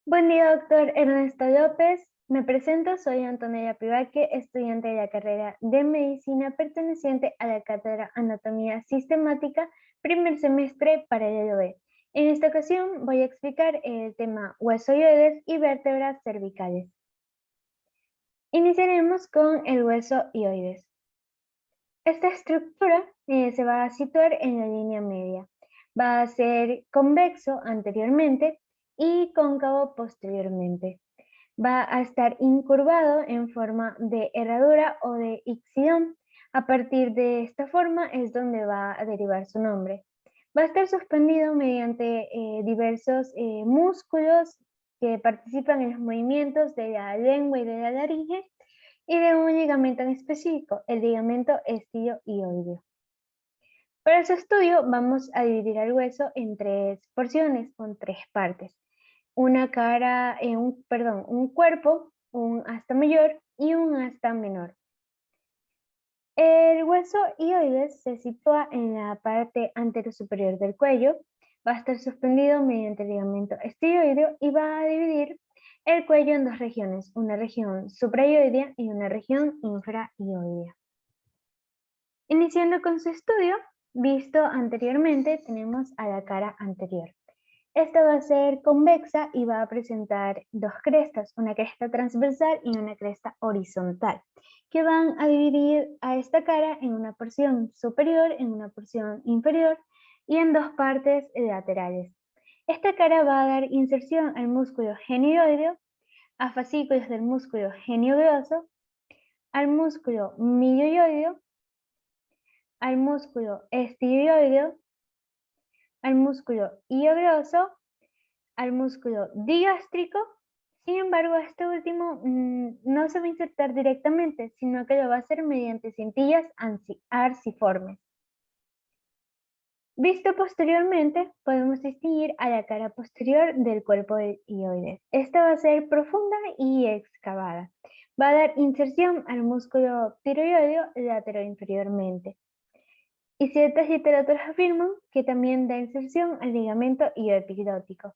Buen día, doctor Ernesto López. Me presento, soy Antonella Pivaque, estudiante de la carrera de Medicina perteneciente a la Cátedra Anatomía Sistemática, primer semestre para el B. En esta ocasión voy a explicar el tema huesoioides y vértebras cervicales. Iniciaremos con el hueso ioides. Esta estructura se va a situar en la línea media. Va a ser convexo anteriormente y cóncavo posteriormente. Va a estar incurvado en forma de herradura o de ixidón. A partir de esta forma es donde va a derivar su nombre. Va a estar suspendido mediante diversos músculos que participan en los movimientos de la lengua y de la laringe y de un ligamento en específico, el ligamento estioioideo. Para su estudio vamos a dividir el hueso en tres porciones, con tres partes. Una cara, un cuerpo, un asta mayor y un asta menor. El hueso ioides se sitúa en la parte anterosuperior del cuello, va a estar suspendido mediante el ligamento estioideo y va a dividir el cuello en dos regiones, una región supraioidea y una región infraioidea. Iniciando con su estudio, visto anteriormente, tenemos a la cara anterior. Esta va a ser convexa y va a presentar dos crestas, una cresta transversal y una cresta horizontal, que van a dividir a esta cara en una porción superior, en una porción inferior y en dos partes laterales. Esta cara va a dar inserción al músculo genioideo, a fascículos del músculo geniogroso, al músculo milioideo, al músculo estioideo, al músculo iogroso, al músculo digástrico. Sin embargo, este último no se va a insertar directamente, sino que lo va a hacer mediante cintillas arciformes. Visto posteriormente, podemos distinguir a la cara posterior del cuerpo del ioides. Esta va a ser profunda y excavada. Va a dar inserción al músculo tiroideo lateroinferiormente. Y ciertas literaturas afirman que también da inserción al ligamento ioepigrótico.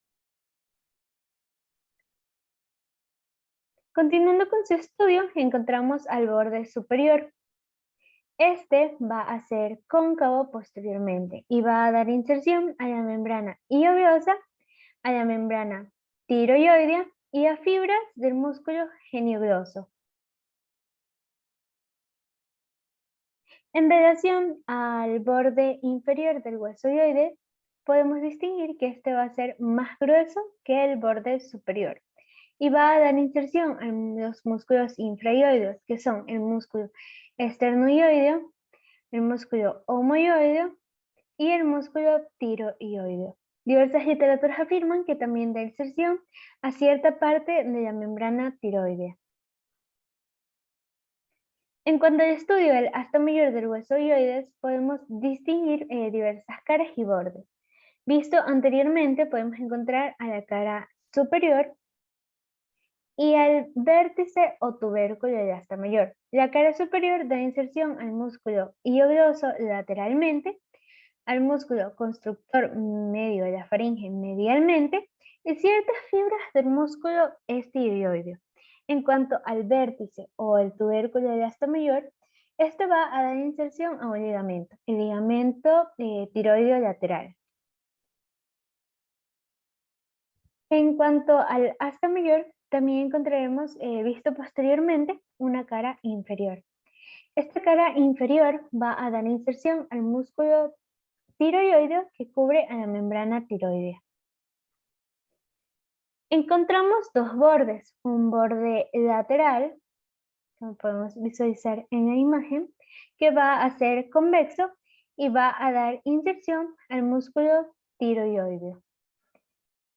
Continuando con su estudio, encontramos al borde superior. Este va a ser cóncavo posteriormente y va a dar inserción a la membrana iogrosa, a la membrana tiroidea y a fibras del músculo geniogroso. En relación al borde inferior del hueso ioides, podemos distinguir que este va a ser más grueso que el borde superior y va a dar inserción a los músculos infraioideos, que son el músculo esternoioideo, el músculo omoioideo y el músculo tiroioideo. Diversas literaturas afirman que también da inserción a cierta parte de la membrana tiroidea. En cuanto al estudio del asta mayor del hueso ioides, podemos distinguir diversas caras y bordes. Visto anteriormente, podemos encontrar a la cara superior y al vértice o tubérculo del asta mayor. La cara superior da inserción al músculo iogroso lateralmente, al músculo constructor medio de la faringe medialmente y ciertas fibras del músculo estioideo. En cuanto al vértice o el tubérculo del asta mayor, este va a dar inserción a un ligamento, el ligamento tiroideo lateral. En cuanto al asta mayor, también encontraremos, visto posteriormente, una cara inferior. Esta cara inferior va a dar inserción al músculo tiroideo que cubre a la membrana tiroidea. Encontramos dos bordes, un borde lateral, como podemos visualizar en la imagen, que va a ser convexo y va a dar inserción al músculo tiroideo.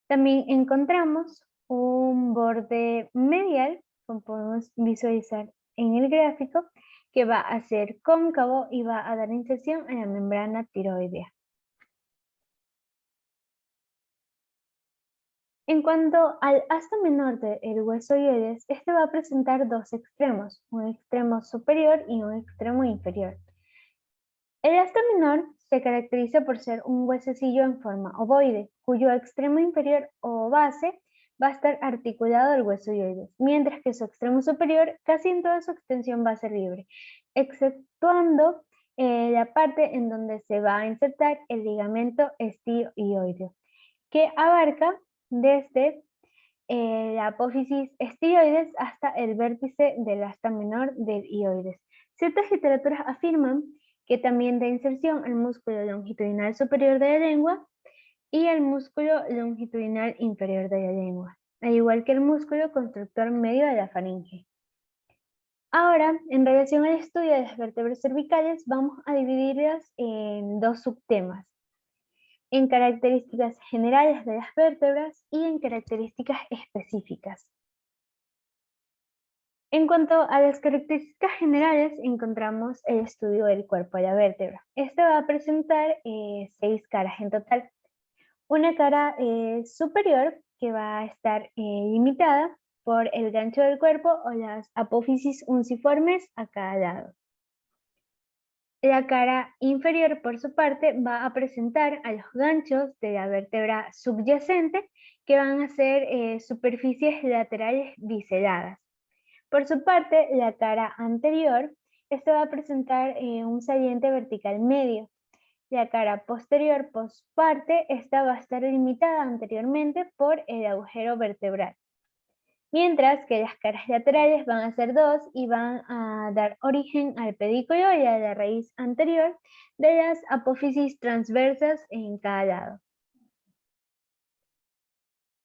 También encontramos un borde medial, como podemos visualizar en el gráfico, que va a ser cóncavo y va a dar inserción a la membrana tiroidea. En cuanto al asta menor del hueso ioides, este va a presentar dos extremos, un extremo superior y un extremo inferior. El asta menor se caracteriza por ser un huesecillo en forma ovoide, cuyo extremo inferior o base va a estar articulado al hueso hioides, mientras que su extremo superior casi en toda su extensión va a ser libre, exceptuando la parte en donde se va a insertar el ligamento estiohioideo, que abarca desde la apófisis estioides hasta el vértice del asta menor del hioides. Ciertas literaturas afirman que también da inserción al músculo longitudinal superior de la lengua y el músculo longitudinal inferior de la lengua, al igual que el músculo constructor medio de la faringe. Ahora, en relación al estudio de las vértebras cervicales, vamos a dividirlas en dos subtemas: en características generales de las vértebras y en características específicas. En cuanto a las características generales, encontramos el estudio del cuerpo de la vértebra. Este va a presentar 6 caras en total. Una cara superior que va a estar limitada por el gancho del cuerpo o las apófisis unciformes a cada lado. La cara inferior, por su parte, va a presentar a los ganchos de la vértebra subyacente, que van a ser superficies laterales biseladas. Por su parte, la cara anterior, esta va a presentar un saliente vertical medio. La cara posterior, parte, esta va a estar limitada anteriormente por el agujero vertebral. Mientras que las caras laterales van a ser 2 y van a dar origen al pedículo y a la raíz anterior de las apófisis transversas en cada lado.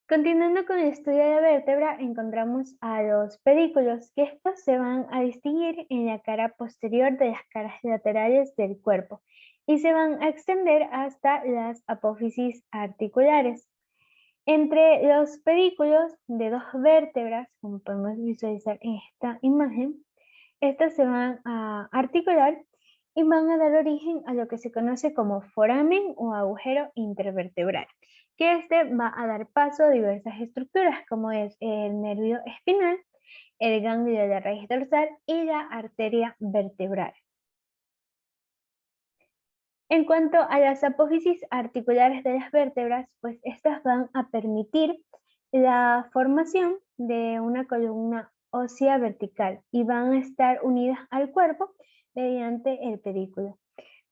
Continuando con el estudio de la vértebra, encontramos a los pedículos, que estos se van a distinguir en la cara posterior de las caras laterales del cuerpo y se van a extender hasta las apófisis articulares. Entre los pedículos de 2 vértebras, como podemos visualizar en esta imagen, estas se van a articular y van a dar origen a lo que se conoce como foramen o agujero intervertebral, que este va a dar paso a diversas estructuras como es el nervio espinal, el ganglio de la raíz dorsal y la arteria vertebral. En cuanto a las apófisis articulares de las vértebras, pues estas van a permitir la formación de una columna ósea vertical y van a estar unidas al cuerpo mediante el pedículo.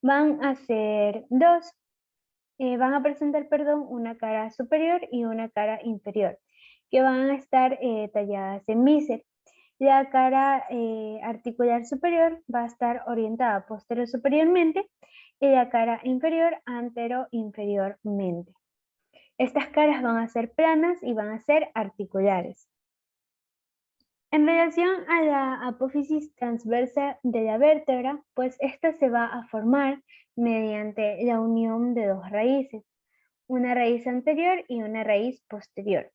Van a ser dos, van a presentar, una cara superior y una cara inferior, que van a estar talladas en bíceps. La cara articular superior va a estar orientada posterior superiormente y la cara inferior antero inferiormente. Estas caras van a ser planas y van a ser articulares. En relación a la apófisis transversa de la vértebra, pues esta se va a formar mediante la unión de 2 raíces, una raíz anterior y una raíz posterior.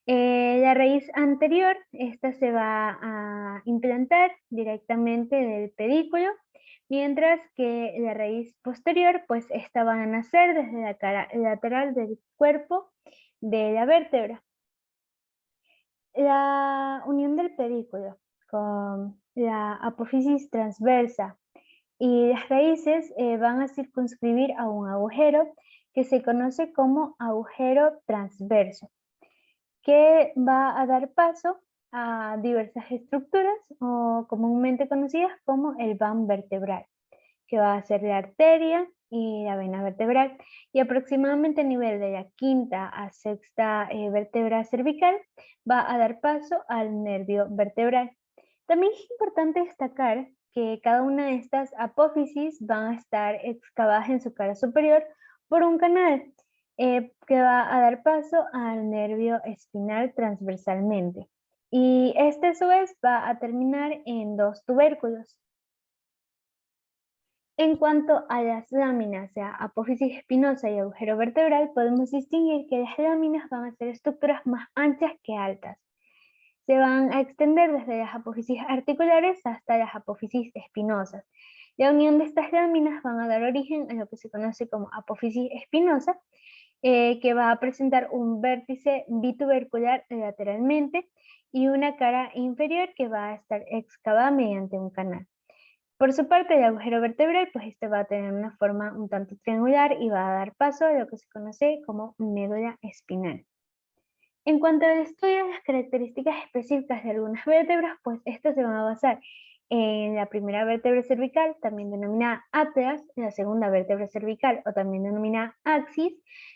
La raíz anterior, esta se va a implantar directamente del pedículo, mientras que la raíz posterior, pues esta va a nacer desde la cara lateral del cuerpo de la vértebra. La unión del pedículo con la apófisis transversa y las raíces van a circunscribir a un agujero que se conoce como agujero transverso, que va a dar paso a diversas estructuras o comúnmente conocidas como el van vertebral, que va a ser la arteria y la vena vertebral, y aproximadamente a nivel de la quinta a sexta vértebra cervical va a dar paso al nervio vertebral. También es importante destacar que cada una de estas apófisis van a estar excavadas en su cara superior por un canal que va a dar paso al nervio espinal transversalmente. Y este a su vez va a terminar en 2 tubérculos. En cuanto a las láminas, o sea, apófisis espinosa y agujero vertebral, podemos distinguir que las láminas van a ser estructuras más anchas que altas. Se van a extender desde las apófisis articulares hasta las apófisis espinosas. La unión de estas láminas van a dar origen a lo que se conoce como apófisis espinosa, que va a presentar un vértice bitubercular lateralmente y una cara inferior que va a estar excavada mediante un canal. Por su parte, el agujero vertebral, pues este va a tener una forma un tanto triangular y va a dar paso a lo que se conoce como médula espinal. En cuanto al estudio de las características específicas de algunas vértebras, pues estas se van a basar en la primera vértebra cervical, también denominada áteas, la segunda vértebra cervical o también denominada axis,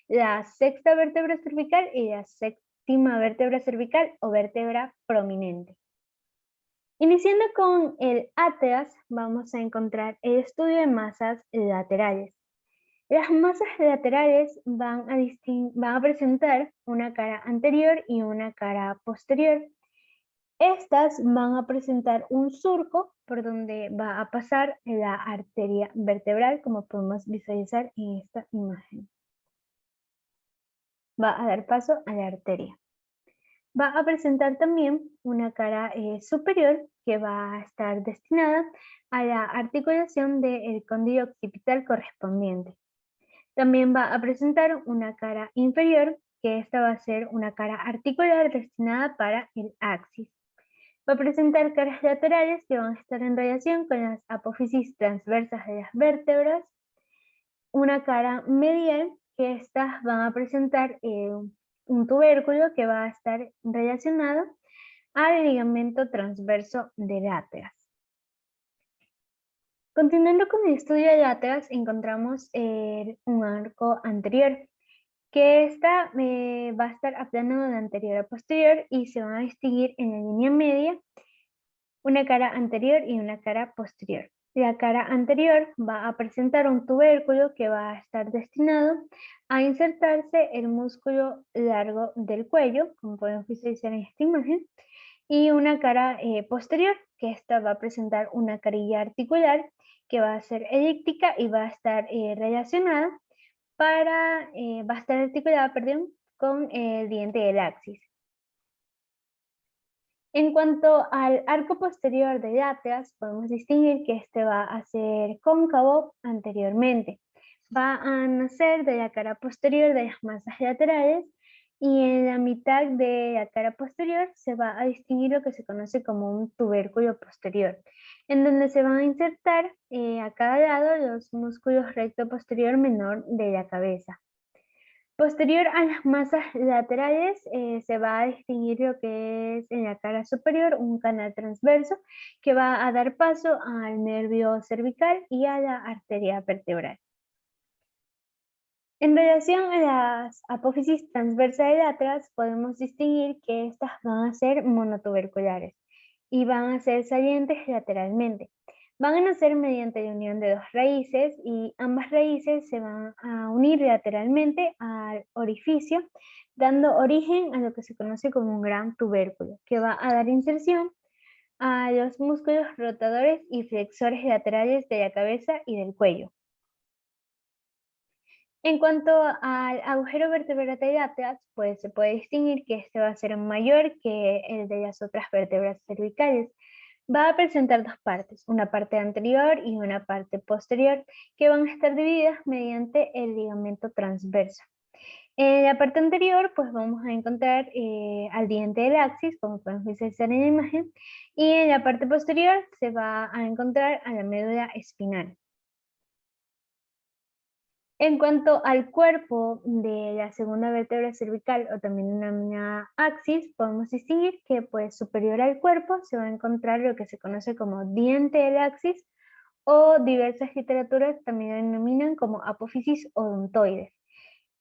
la sexta vértebra cervical y la séptima vértebra cervical o vértebra prominente. Iniciando con el áteas, vamos a encontrar el estudio de masas laterales. Las masas laterales van a presentar una cara anterior y una cara posterior. Estas van a presentar un surco por donde va a pasar la arteria vertebral, como podemos visualizar en esta imagen. Va a dar paso a la arteria. Va a presentar también una cara superior que va a estar destinada a la articulación del cóndilo occipital correspondiente. También va a presentar una cara inferior, que esta va a ser una cara articular destinada para el axis. Va a presentar caras laterales que van a estar en relación con las apófisis transversas de las vértebras. Una cara medial, que estas van a presentar un tubérculo que va a estar relacionado al ligamento transverso de láteras. Continuando con el estudio de láteras, encontramos un arco anterior, que esta va a estar aplanado de anterior a posterior y se van a distinguir en la línea media una cara anterior y una cara posterior. La cara anterior va a presentar un tubérculo que va a estar destinado a insertarse el músculo largo del cuello, como podemos visualizar en esta imagen, y una cara posterior, que esta va a presentar una carilla articular que va a ser elíptica y va a estar relacionada va a estar articulada, perdón, con el diente del axis. En cuanto al arco posterior de láteas, podemos distinguir que este va a ser cóncavo anteriormente. Va a nacer de la cara posterior de las masas laterales y en la mitad de la cara posterior se va a distinguir lo que se conoce como un tubérculo posterior, en donde se van a insertar a cada lado los músculos recto posterior menor de la cabeza. Posterior a las masas laterales se va a distinguir lo que es en la cara superior un canal transverso que va a dar paso al nervio cervical y a la arteria vertebral. En relación a las apófisis transversas y laterales, podemos distinguir que estas van a ser monotuberculares y van a ser salientes lateralmente. Van a nacer mediante la unión de dos raíces y ambas raíces se van a unir lateralmente al orificio, dando origen a lo que se conoce como un gran tubérculo, que va a dar inserción a los músculos rotadores y flexores laterales de la cabeza y del cuello. En cuanto al agujero vertebral de láteas, pues se puede distinguir que este va a ser mayor que el de las otras vértebras cervicales. Va a presentar dos partes, una parte anterior y una parte posterior, que van a estar divididas mediante el ligamento transverso. En la parte anterior, pues vamos a encontrar al diente del axis, como podemos visualizar en la imagen, y en la parte posterior se va a encontrar a la médula espinal. En cuanto al cuerpo de la segunda vértebra cervical o también denominada axis, podemos distinguir que pues superior al cuerpo se va a encontrar lo que se conoce como diente del axis o diversas literaturas también lo denominan como apófisis odontoides,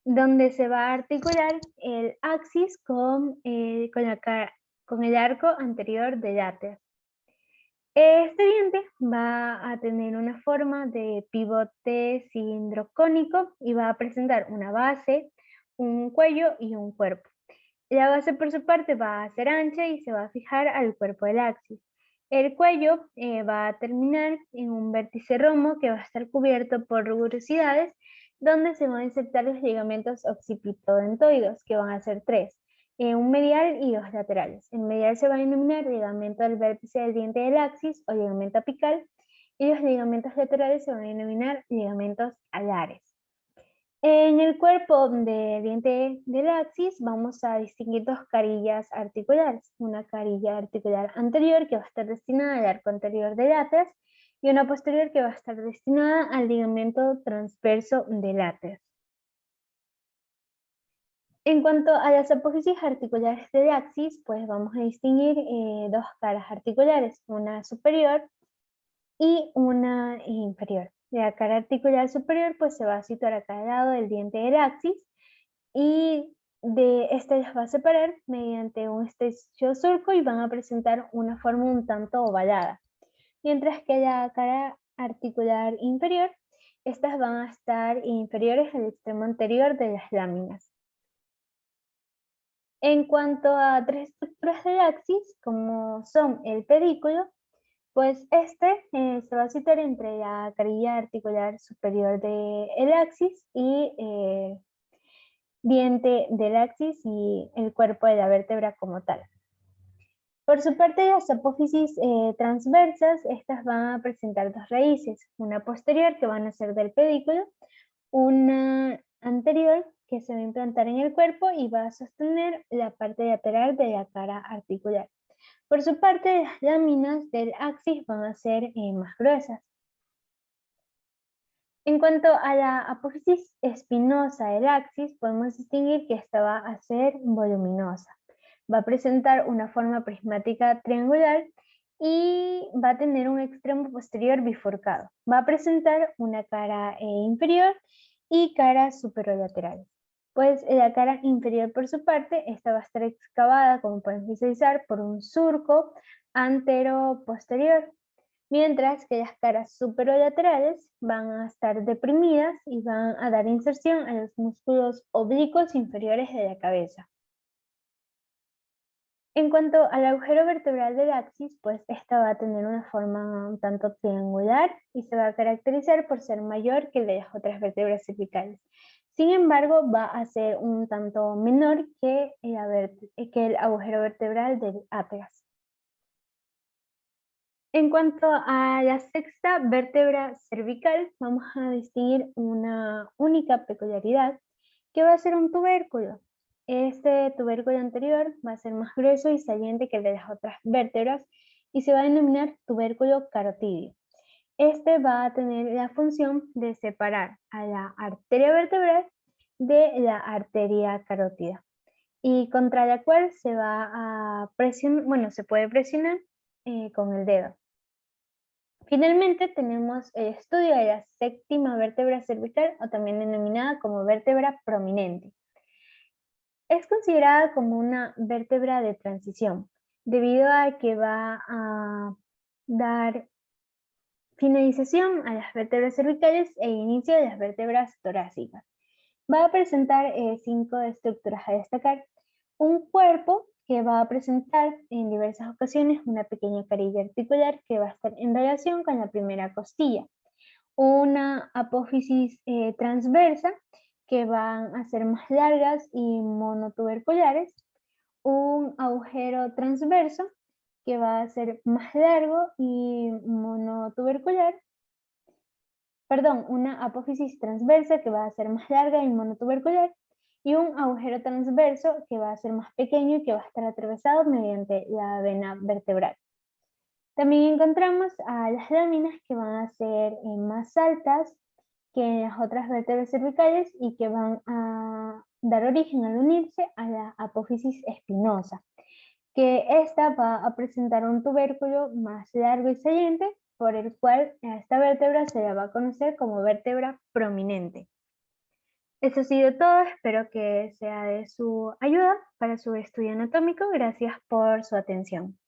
donde se va a articular el axis con el arco anterior del látex. Este diente va a tener una forma de pivote cilindrocónico y va a presentar una base, un cuello y un cuerpo. La base por su parte va a ser ancha y se va a fijar al cuerpo del axis. El cuello va a terminar en un vértice romo que va a estar cubierto por rugosidades donde se van a insertar los ligamentos occipitodentoides, que van a ser tres, un medial y dos laterales. El medial se va a denominar ligamento del vértice del diente del axis o ligamento apical y los ligamentos laterales se van a denominar ligamentos alares. En el cuerpo del diente del axis vamos a distinguir dos carillas articulares, una carilla articular anterior que va a estar destinada al arco anterior del látex y una posterior que va a estar destinada al ligamento transverso del látex. En cuanto a las apófisis articulares del axis, pues vamos a distinguir dos caras articulares, una superior y una inferior. La cara articular superior pues se va a situar a cada lado del diente del axis y de este las va a separar mediante un estrecho surco y van a presentar una forma un tanto ovalada. Mientras que la cara articular inferior, estas van a estar inferiores al extremo anterior de las láminas. En cuanto a tres estructuras del axis, como son el pedículo, pues este se va a situar entre la carilla articular superior del axis y diente del axis y el cuerpo de la vértebra como tal. Por su parte, las apófisis transversas, estas van a presentar dos raíces, una posterior que van a ser del pedículo, una anterior que se va a implantar en el cuerpo y va a sostener la parte lateral de la cara articular. Por su parte, las láminas del axis van a ser más gruesas. En cuanto a la apófisis espinosa del axis, podemos distinguir que esta va a ser voluminosa. Va a presentar una forma prismática triangular y va a tener un extremo posterior bifurcado. Va a presentar una cara inferior y cara superolaterales. Pues la cara inferior por su parte, esta va a estar excavada, como pueden visualizar, por un surco antero-posterior, mientras que las caras superolaterales van a estar deprimidas y van a dar inserción a los músculos oblicuos inferiores de la cabeza. En cuanto al agujero vertebral del axis, pues esta va a tener una forma un tanto triangular y se va a caracterizar por ser mayor que el de las otras vértebras cervicales. Sin embargo, va a ser un tanto menor que el agujero vertebral del atlas. En cuanto a la sexta vértebra cervical, vamos a distinguir una única peculiaridad que va a ser un tubérculo. Este tubérculo anterior va a ser más grueso y saliente que el de las otras vértebras y se va a denominar tubérculo carotídeo. Este va a tener la función de separar a la arteria vertebral de la arteria carótida y contra la cual se va a presionar, bueno, se puede presionar con el dedo. Finalmente tenemos el estudio de la séptima vértebra cervical o también denominada como vértebra prominente. Es considerada como una vértebra de transición debido a que va a dar finalización a las vértebras cervicales e inicio de las vértebras torácicas. Va a presentar 5 estructuras a destacar. Un cuerpo que va a presentar en diversas ocasiones una pequeña carilla articular que va a estar en relación con la primera costilla. Una apófisis transversa que van a ser más largas y monotuberculares. Un agujero transverso que va a ser más largo y monotubercular. Perdón, una apófisis transversa que va a ser más larga y monotubercular, y un agujero transverso que va a ser más pequeño y que va a estar atravesado mediante la vena vertebral. También encontramos a las láminas que van a ser más altas que las otras vértebras cervicales y que van a dar origen al unirse a la apófisis espinosa, que esta va a presentar un tubérculo más largo y saliente, por el cual a esta vértebra se la va a conocer como vértebra prominente. Eso ha sido todo, espero que sea de su ayuda para su estudio anatómico. Gracias por su atención.